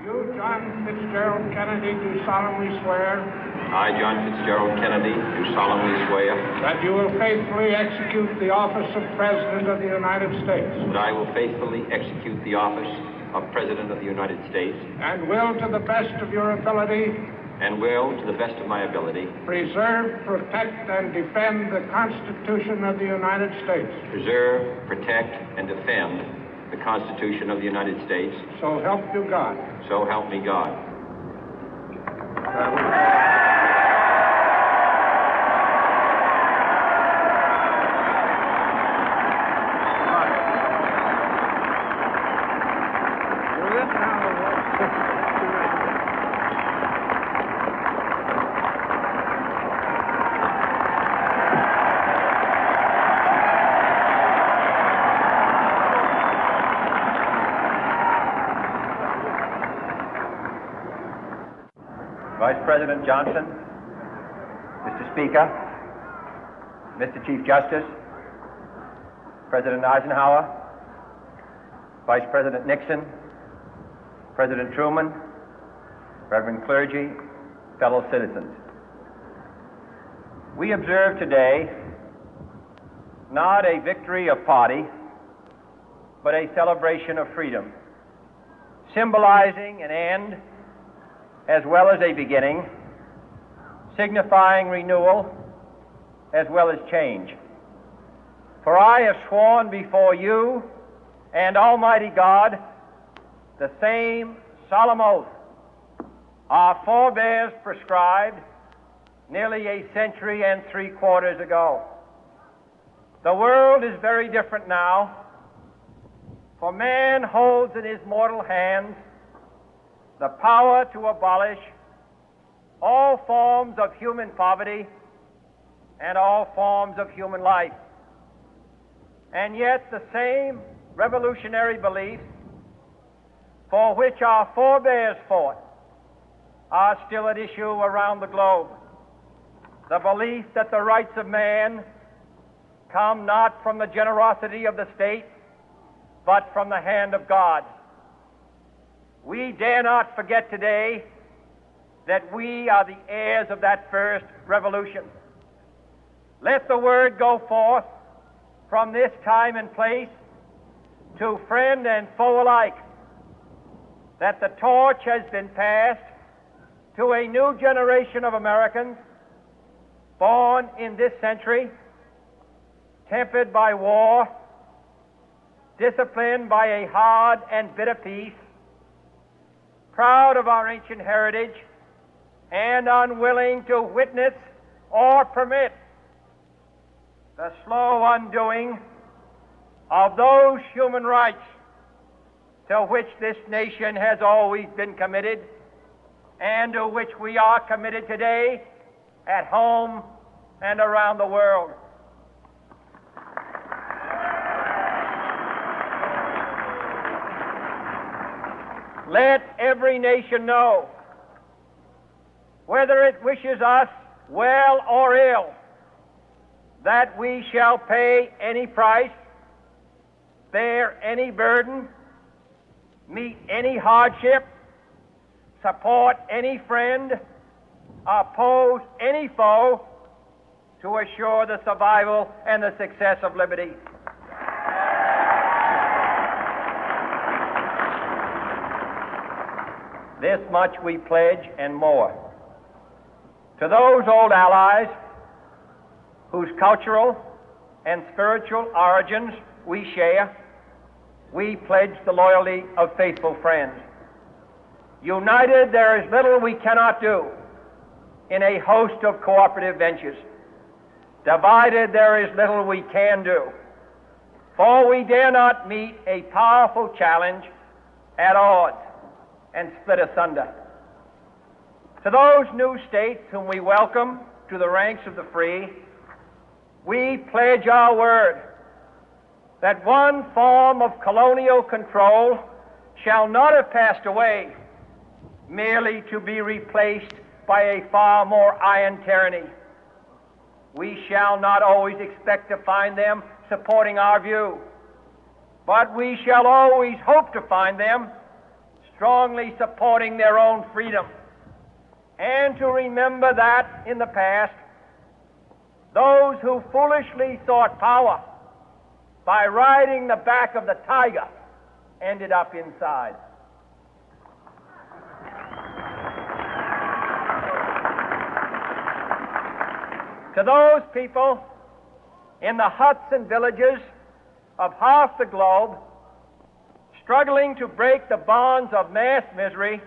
You, John Fitzgerald Kennedy, do solemnly swear I, John Fitzgerald Kennedy, do solemnly swear that you will faithfully execute the office of President of the United States that I will faithfully execute the office of President of the United States and will, to the best of your ability, and will, to the best of my ability, preserve, protect, and defend the Constitution of the United States. preserve, protect, and defend the Constitution of the United States. So help you God. So help me God. Vice President Johnson, Mr. Speaker, Mr. Chief Justice, President Eisenhower, Vice President Nixon, President Truman, Reverend clergy, fellow citizens. We observe today not a victory of party, but a celebration of freedom, symbolizing an end as well as a beginning, signifying renewal as well as change. For I have sworn before you and Almighty God the same solemn oath our forebears prescribed nearly a century and 3/4 ago. The world is very different now, for man holds in his mortal hands the power to abolish all forms of human poverty and all forms of human life. And yet the same revolutionary beliefs for which our forebears fought are still at issue around the globe. The belief that the rights of man come not from the generosity of the state, but from the hand of God. We dare not forget today that we are the heirs of that first revolution. Let the word go forth from this time and place to friend and foe alike that the torch has been passed to a new generation of Americans born in this century, tempered by war, disciplined by a hard and bitter peace, proud of our ancient heritage, and unwilling to witness or permit the slow undoing of those human rights to which this nation has always been committed and to which we are committed today at home and around the world. Let every nation know, whether it wishes us well or ill, that we shall pay any price, bear any burden, meet any hardship, support any friend, oppose any foe to assure the survival and the success of liberty. This much we pledge and more. To those old allies whose cultural and spiritual origins we share, we pledge the loyalty of faithful friends. United, there is little we cannot do in a host of cooperative ventures. Divided, there is little we can do, for we dare not meet a powerful challenge at odds and split asunder. To those new states whom we welcome to the ranks of the free, we pledge our word that one form of colonial control shall not have passed away, merely to be replaced by a far more iron tyranny. We shall not always expect to find them supporting our view, but we shall always hope to find them strongly supporting their own freedom, and to remember that in the past, those who foolishly sought power by riding the back of the tiger ended up inside. To those people in the huts and villages of half the globe struggling to break the bonds of mass misery,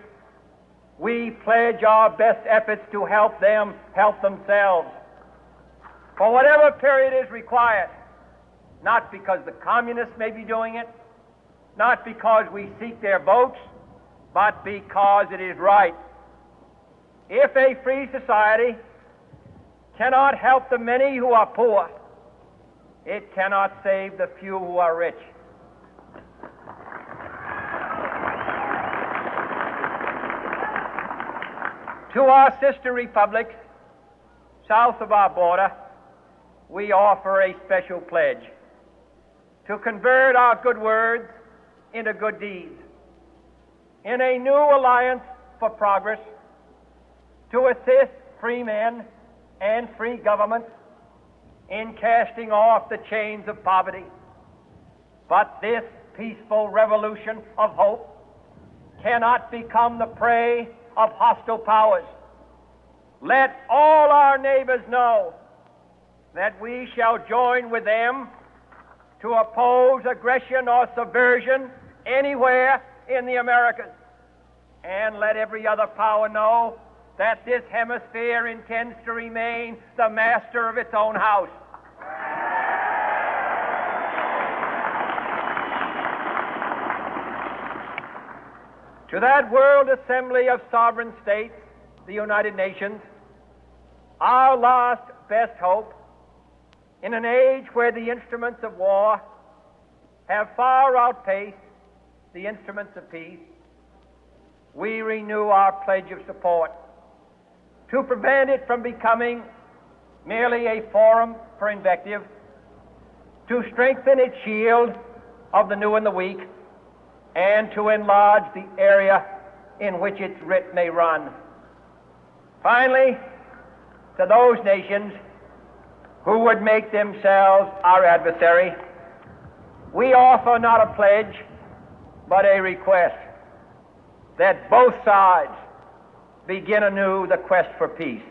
we pledge our best efforts to help them help themselves for whatever period is required, not because the communists may be doing it, not because we seek their votes, but because it is right. If a free society cannot help the many who are poor, it cannot save the few who are rich. To our sister republics south of our border, we offer a special pledge to convert our good words into good deeds, in a new alliance for progress, to assist free men and free governments in casting off the chains of poverty. But this peaceful revolution of hope cannot become the prey of hostile powers. Let all our neighbors know that we shall join with them to oppose aggression or subversion anywhere in the Americas. And let every other power know that this hemisphere intends to remain the master of its own house. To that World Assembly of Sovereign States, the United Nations, our last best hope, in an age where the instruments of war have far outpaced the instruments of peace, we renew our pledge of support to prevent it from becoming merely a forum for invective, to strengthen its shield of the new and the weak, and to enlarge the area in which its writ may run. Finally, to those nations who would make themselves our adversary, we offer not a pledge, but a request that both sides begin anew the quest for peace.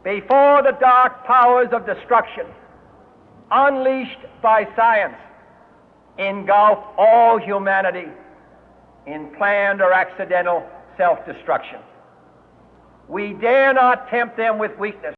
Before the dark powers of destruction, unleashed by science, engulf all humanity in planned or accidental self-destruction, we dare not tempt them with weakness,